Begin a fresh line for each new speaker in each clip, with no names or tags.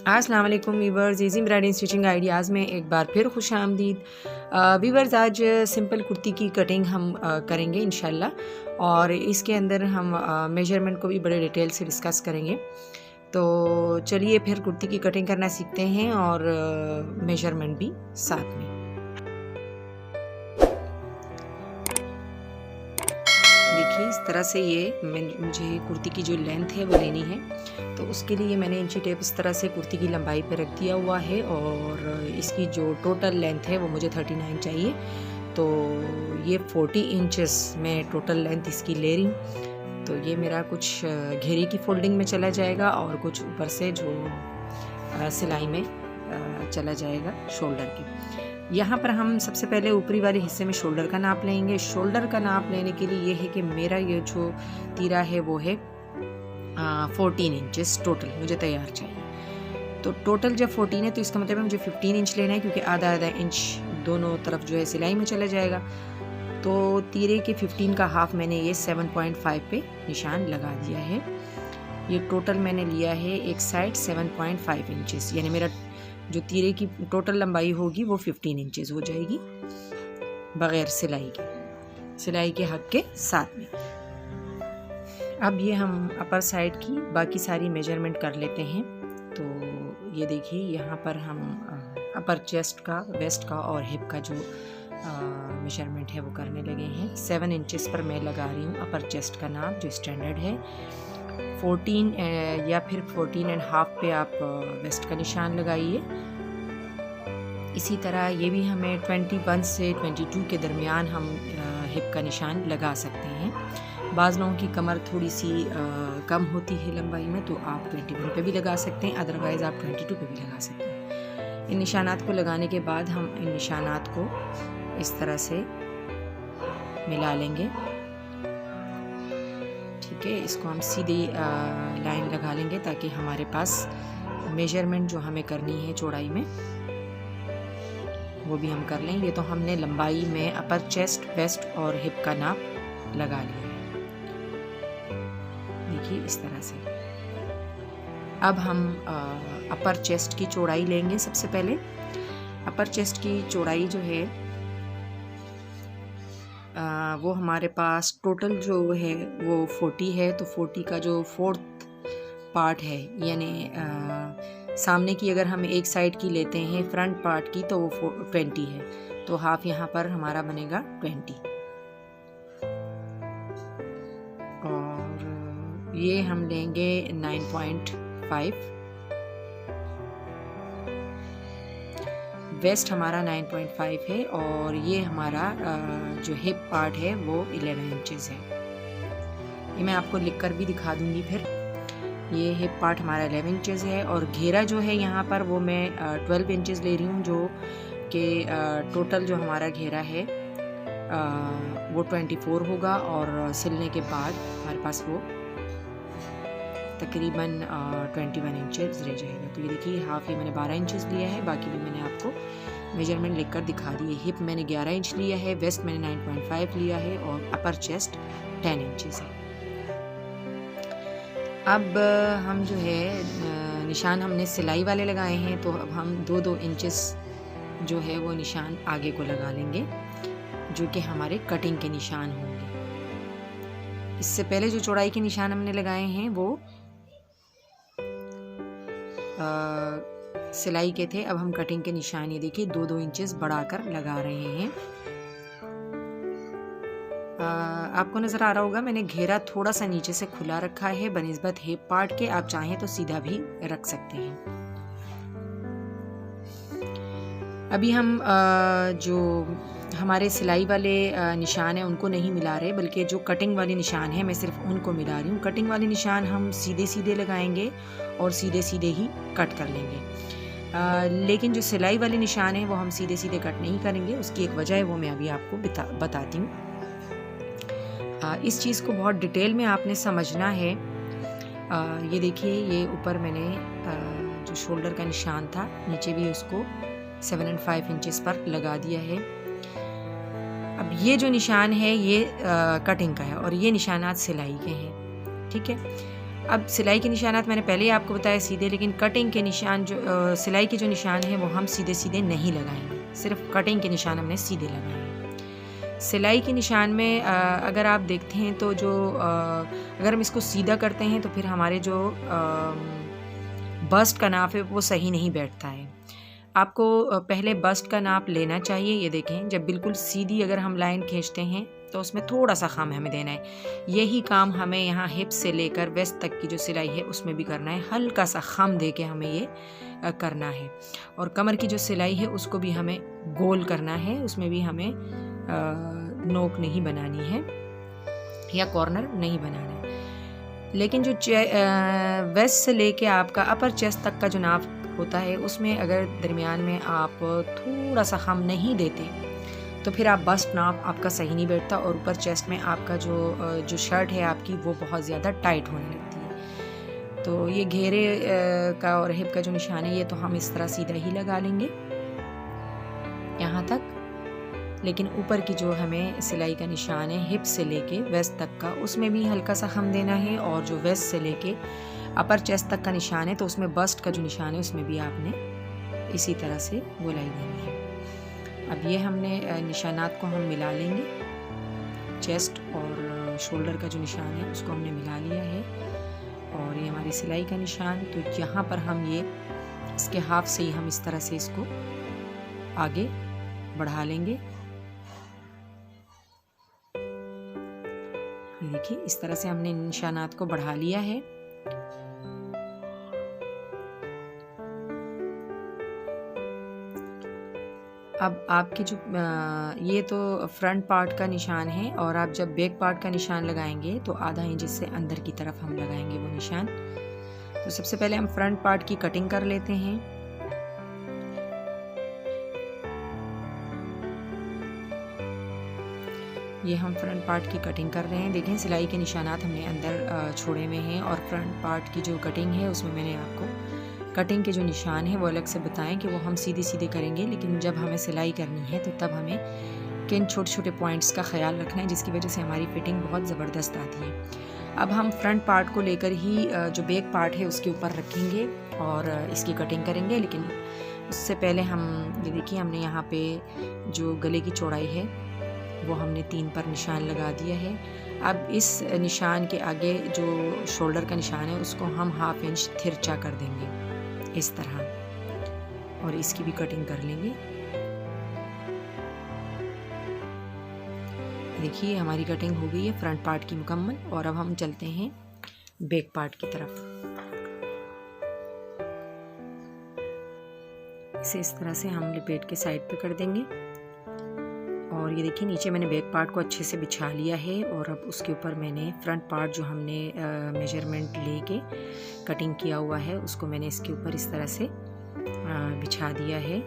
अस्सलाम वालेकुम viewers, easy embroidery stitching ideas में एक बार फिर खुश आमदीद। वीवर्स, आज सिंपल कुर्ती की कटिंग हम करेंगे इंशाल्लाह, और इसके अंदर हम मेजरमेंट को भी बड़े डिटेल से डिस्कस करेंगे। तो चलिए फिर कुर्ती की कटिंग करना सीखते हैं और मेजरमेंट भी साथ में। देखिए इस तरह से मुझे कुर्ती की जो लेंथ है वो लेनी है, तो उसके लिए मैंने इंची टेप इस तरह से कुर्ती की लंबाई पे रख दिया हुआ है, और इसकी जो टोटल लेंथ है वो मुझे 39 चाहिए। तो ये 40 इंचेस में टोटल लेंथ इसकी ले रही हूँ। तो ये मेरा कुछ घेरे की फोल्डिंग में चला जाएगा और कुछ ऊपर से जो सिलाई में चला जाएगा शोल्डर की। यहाँ पर हम सबसे पहले ऊपरी वाले हिस्से में शोल्डर का नाप लेंगे। शोल्डर का नाप लेने के लिए ये है कि मेरा ये जो तीरा है वो है 14 इंचेस टोटल मुझे तैयार चाहिए। तो टोटल जब 14 है तो इसका मतलब है मुझे 15 इंच लेना है, क्योंकि आधा आधा इंच दोनों तरफ जो है सिलाई में चला जाएगा। तो तीरे के 15 का हाफ मैंने ये 7.5 पे निशान लगा दिया है। ये टोटल मैंने लिया है एक साइड 7.5 इंचेस, यानी मेरा जो तीरे की टोटल लंबाई होगी वो 15 इंचेस हो जाएगी बग़ैर सिलाई के हक के साथ में। अब ये हम अपर साइड की बाकी सारी मेजरमेंट कर लेते हैं। तो ये देखिए यहाँ पर हम अपर चेस्ट का, वेस्ट का और हिप का जो मेजरमेंट है वो करने लगे हैं। 7 इंचेस पर मैं लगा रही हूँ अपर चेस्ट का नाप जो स्टैंडर्ड है। 14 या फिर 14.5 पे आप वेस्ट का निशान लगाइए। इसी तरह ये भी हमें 21 से 22 के दरमियान हम हिप का निशान लगा सकते हैं। बाज़ लोगों की कमर थोड़ी सी कम होती है लंबाई में, तो आप 21 पे भी लगा सकते हैं, अदरवाइज़ आप 22 पे भी लगा सकते हैं। इन निशानात को लगाने के बाद हम इन निशानात को इस तरह से मिला लेंगे। ठीक है, इसको हम सीधी लाइन लगा लेंगे ताकि हमारे पास मेजरमेंट जो हमें करनी है चौड़ाई में वो भी हम कर लें। ये तो हमने लंबाई में अपर चेस्ट, वेस्ट और हिप का नाप लगा लिया है। देखिए इस तरह से। अब हम अपर चेस्ट की चौड़ाई लेंगे। सबसे पहले अपर चेस्ट की चौड़ाई जो है वो हमारे पास टोटल जो है वो 40 है। तो 40 का जो 4th पार्ट है, यानी सामने की अगर हम एक साइड की लेते हैं फ्रंट पार्ट की, तो वो 20 है। तो हाफ यहाँ पर हमारा बनेगा 20, और ये हम लेंगे 9.5। वेस्ट हमारा 9.5 है, और ये हमारा जो हिप पार्ट है वो 11 इंचेस है। ये मैं आपको लिखकर भी दिखा दूंगी फिर। ये हिप पार्ट हमारा 11 इंचेस है, और घेरा जो है यहाँ पर वो मैं 12 इंचेस ले रही हूँ, जो कि टोटल जो हमारा घेरा है वो 24 होगा, और सिलने के बाद हमारे पास वो तकरीबन 21 इंचेस रह जाएगा। तो ये देखिए हाफ ये मैंने 12 इंचेस लिया है, बाकी भी मैंने आपको मेजरमेंट लिखकर दिखा दी है। हिप मैंने 11 इंच लिया है, वेस्ट मैंने 9.5 लिया है, और अपर चेस्ट 10 इंचेस है। अब हम जो है निशान हमने सिलाई वाले लगाए हैं, तो अब हम 2-2 इंचेस जो है वो निशान आगे को लगा लेंगे, जो कि हमारे कटिंग के निशान होंगे। इससे पहले जो चौड़ाई के निशान हमने लगाए हैं वो सिलाई के थे। अब हम कटिंग के निशान ये देखिए 2-2 इंचेस बढ़ाकर लगा रहे हैं। आपको नज़र आ रहा होगा मैंने घेरा थोड़ा सा नीचे से खुला रखा है बनिस्बत हिप पार्ट के। आप चाहें तो सीधा भी रख सकते हैं। अभी हम जो हमारे सिलाई वाले निशान हैं उनको नहीं मिला रहे, बल्कि जो कटिंग वाले निशान हैं मैं सिर्फ उनको मिला रही हूँ। कटिंग वाले निशान हम सीधे सीधे लगाएंगे और सीधे सीधे ही कट कर लेंगे, लेकिन जो सिलाई वाले निशान हैं वो हम सीधे सीधे कट नहीं करेंगे। उसकी एक वजह है, वो मैं अभी आपको बताती हूँ। इस चीज़ को बहुत डिटेल में आपने समझना है। ये देखिए, ये ऊपर मैंने जो शोल्डर का निशान था नीचे भी उसको 7.5 इंचेस पर लगा दिया है। अब ये जो निशान है ये कटिंग का है, और ये निशानात सिलाई के हैं। ठीक है, अब सिलाई के निशानात मैंने पहले ही आपको बताया सीधे, लेकिन कटिंग के निशान जो सिलाई के जो निशान हैं वो हम सीधे सीधे नहीं लगाएंगे, सिर्फ कटिंग के निशान हमने सीधे लगाए हैं। सिलाई के निशान में अगर आप देखते हैं तो जो अगर हम इसको सीधा करते हैं तो फिर हमारे जो बस्ट का नाप है वो सही नहीं बैठता है। आपको पहले बस्ट का नाप लेना चाहिए। ये देखें, जब बिल्कुल सीधी अगर हम लाइन खींचते हैं तो उसमें थोड़ा सा खाम हमें देना है। यही काम हमें यहाँ हिप से लेकर वेस्ट तक की जो सिलाई है उसमें भी करना है। हल्का सा खाम दे के हमें ये करना है। और कमर की जो सिलाई है उसको भी हमें गोल करना है, उसमें भी हमें नोक नहीं बनानी है या कॉर्नर नहीं बनाना है। लेकिन जो वेस्ट से लेके आपका अपर चेस्ट तक का जो नाप होता है उसमें अगर दरमियान में आप थोड़ा सा खाम नहीं देते तो फिर आप बस्ट नाप आपका सही नहीं बैठता और ऊपर चेस्ट में आपका जो शर्ट है आपकी वो बहुत ज़्यादा टाइट होने लगती है। तो ये घेरे का और हिप का जो निशान है ये तो हम इस तरह सीधा ही लगा लेंगे यहाँ तक। लेकिन ऊपर की जो हमें सिलाई का निशान है हिप से लेके वेस्ट तक का उसमें भी हल्का सा खाम देना है, और जो वेस्ट से लेके अपर चेस्ट तक का निशान है तो उसमें बस्ट का जो निशान है उसमें भी आपने इसी तरह से गोलाई देनी है। अब ये हमने निशानात को हम मिला लेंगे। चेस्ट और शोल्डर का जो निशान है उसको हमने मिला लिया है, और ये हमारी सिलाई का निशान। तो यहाँ पर हम ये इसके हाफ से ही हम इस तरह से इसको आगे बढ़ा लेंगे। देखिए इस तरह से हमने निशानात को बढ़ा लिया है। अब आपके जो ये तो फ्रंट पार्ट का निशान है, और आप जब बैक पार्ट का निशान लगाएंगे तो आधा इंच से अंदर की तरफ हम लगाएंगे वो निशान। तो सबसे पहले हम फ्रंट पार्ट की कटिंग कर लेते हैं। ये हम फ्रंट पार्ट की कटिंग कर रहे हैं। देखें सिलाई के निशानात हमने अंदर छोड़े हुए हैं, और फ्रंट पार्ट की जो कटिंग है उसमें मैंने आपको कटिंग के जो निशान है वो अलग से बताएं कि वो हम सीधे सीधे करेंगे, लेकिन जब हमें सिलाई करनी है तो तब हमें किन छोटे छोटे पॉइंट्स का ख्याल रखना है जिसकी वजह से हमारी फिटिंग बहुत ज़बरदस्त आती है। अब हम फ्रंट पार्ट को लेकर ही जो बैक पार्ट है उसके ऊपर रखेंगे और इसकी कटिंग करेंगे। लेकिन उससे पहले हम ये देखिए हमने यहाँ पे जो गले की चौड़ाई है वो हमने 3 पर निशान लगा दिया है। अब इस निशान के आगे जो शोल्डर का निशान है उसको हम हाफ इंच तिरछा कर देंगे इस तरह, और इसकी भी कटिंग कर लेंगे। देखिए हमारी कटिंग हो गई है फ्रंट पार्ट की मुकम्मल, और अब हम चलते हैं बैक पार्ट की तरफ। इसे इस तरह से हम लपेट के साइड पे कर देंगे, और ये देखिए नीचे मैंने बैक पार्ट को अच्छे से बिछा लिया है, और अब उसके ऊपर मैंने फ्रंट पार्ट जो हमने मेजरमेंट लेके कटिंग किया हुआ है उसको मैंने इसके ऊपर इस तरह से बिछा दिया है।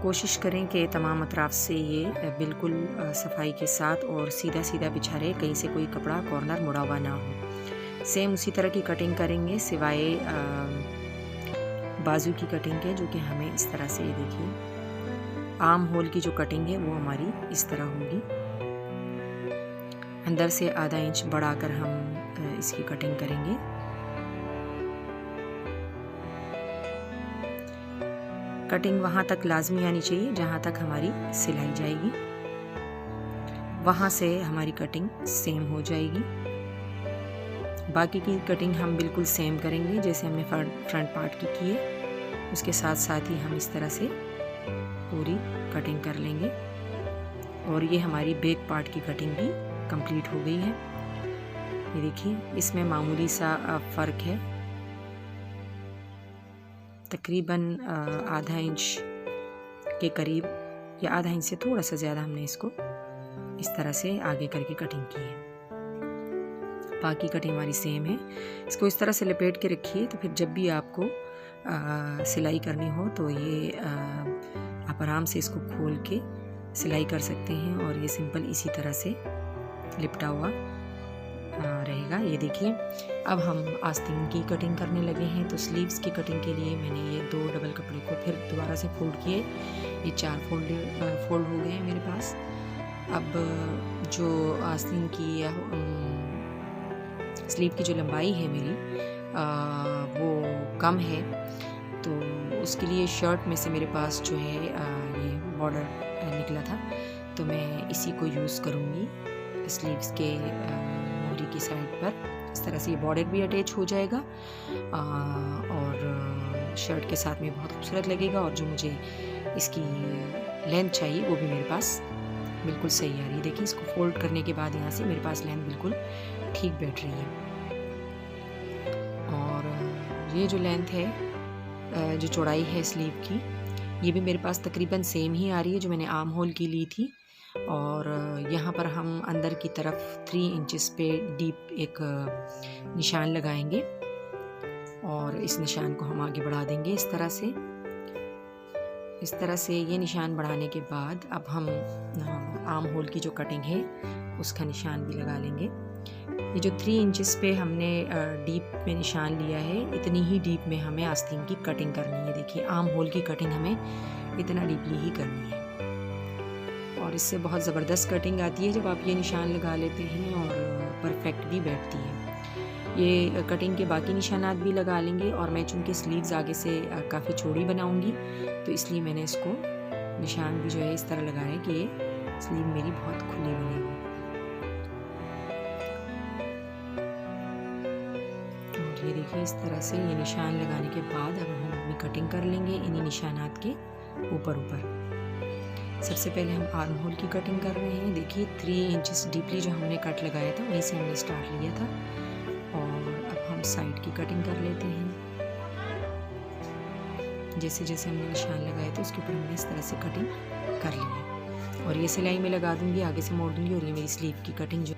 कोशिश करें कि तमाम अतराफ से ये बिल्कुल सफाई के साथ और सीधा सीधा बिछा रहे, कहीं से कोई कपड़ा कॉर्नर मुड़ा हुआ ना हो। सेम उसी तरह की कटिंग करेंगे सिवाय बाजू की कटिंग के, जो कि हमें इस तरह से, ये देखिए आर्म होल की जो कटिंग है वो हमारी इस तरह होगी। अंदर से आधा इंच बढ़ाकर हम इसकी कटिंग करेंगे। कटिंग वहाँ तक लाजमी आनी चाहिए जहाँ तक हमारी सिलाई जाएगी, वहाँ से हमारी कटिंग सेम हो जाएगी। बाकी की कटिंग हम बिल्कुल सेम करेंगे जैसे हमने फ्रंट पार्ट की है, उसके साथ साथ ही हम इस तरह से पूरी कटिंग कर लेंगे। और ये हमारी बैक पार्ट की कटिंग भी कंप्लीट हो गई है। ये देखिए इसमें मामूली सा फ़र्क है, तकरीबन आधा इंच के करीब या आधा इंच से थोड़ा सा ज़्यादा हमने इसको इस तरह से आगे करके कटिंग की है। बाकी कटिंग हमारी सेम है। इसको इस तरह से लपेट के रखिए, तो फिर जब भी आपको सिलाई करनी हो तो ये आप आराम से इसको खोल के सिलाई कर सकते हैं, और ये सिंपल इसी तरह से लिपटा हुआ रहेगा। ये देखिए अब हम आस्तीन की कटिंग करने लगे हैं। तो स्लीव्स की कटिंग के लिए मैंने ये 2 डबल कपड़े को फिर दोबारा से फोल्ड किए, ये 4 फोल्ड हो गए हैं मेरे पास। अब जो आस्तीन की स्लीव की जो लंबाई है मेरी वो कम है, तो उसके लिए शर्ट में से मेरे पास जो है ये बॉर्डर निकला था, तो मैं इसी को यूज़ करूँगी स्लीव्स के मोहरी की साइड पर। इस तरह से ये बॉर्डर भी अटैच हो जाएगा और शर्ट के साथ में बहुत खूबसूरत लगेगा, और जो मुझे इसकी लेंथ चाहिए वो भी मेरे पास बिल्कुल सही आ रही है। देखिए, इसको फोल्ड करने के बाद यहाँ से मेरे पास लेंथ बिल्कुल ठीक बैठ रही है। और ये जो लेंथ है, जो चौड़ाई है स्लीव की, ये भी मेरे पास तकरीबन सेम ही आ रही है जो मैंने आर्म होल की ली थी। और यहाँ पर हम अंदर की तरफ 3 इंचेस पे डीप एक निशान लगाएंगे और इस निशान को हम आगे बढ़ा देंगे इस तरह से ये निशान बढ़ाने के बाद अब हम आर्म होल की जो कटिंग है उसका निशान भी लगा लेंगे। ये जो 3 इंचेस पे हमने डीप में निशान लिया है, इतनी ही डीप में हमें आस्तीन की कटिंग करनी है। देखिए, आर्म होल की कटिंग हमें इतना डीपली ही करनी है और इससे बहुत ज़बरदस्त कटिंग आती है जब आप ये निशान लगा लेते हैं और परफेक्ट भी बैठती है। ये कटिंग के बाकी निशानात भी लगा लेंगे, और मैं चूँकि स्लीव्स आगे से काफ़ी चौड़ी बनाऊंगी तो इसलिए मैंने इसको निशान भी जो है इस तरह लगाया कि ये स्लीव मेरी बहुत खुली बनेगी। और ये देखिए, इस तरह से ये निशान लगाने के बाद अब हम अपनी कटिंग कर लेंगे इन्हीं निशानात के ऊपर। सबसे पहले हम आर्म होल की कटिंग कर रहे हैं। देखिए, 3 इंचेस डीपली जो हमने कट लगाया था वहीं से हमने स्टार्ट लिया था, और अब हम साइड की कटिंग कर लेते हैं। जैसे जैसे हमने निशान लगाया था उसके ऊपर हमने इस तरह से कटिंग कर ली है, और ये सिलाई में लगा दूंगी, आगे से मोड़ दूंगी, और ये मेरी स्लीव की कटिंग जो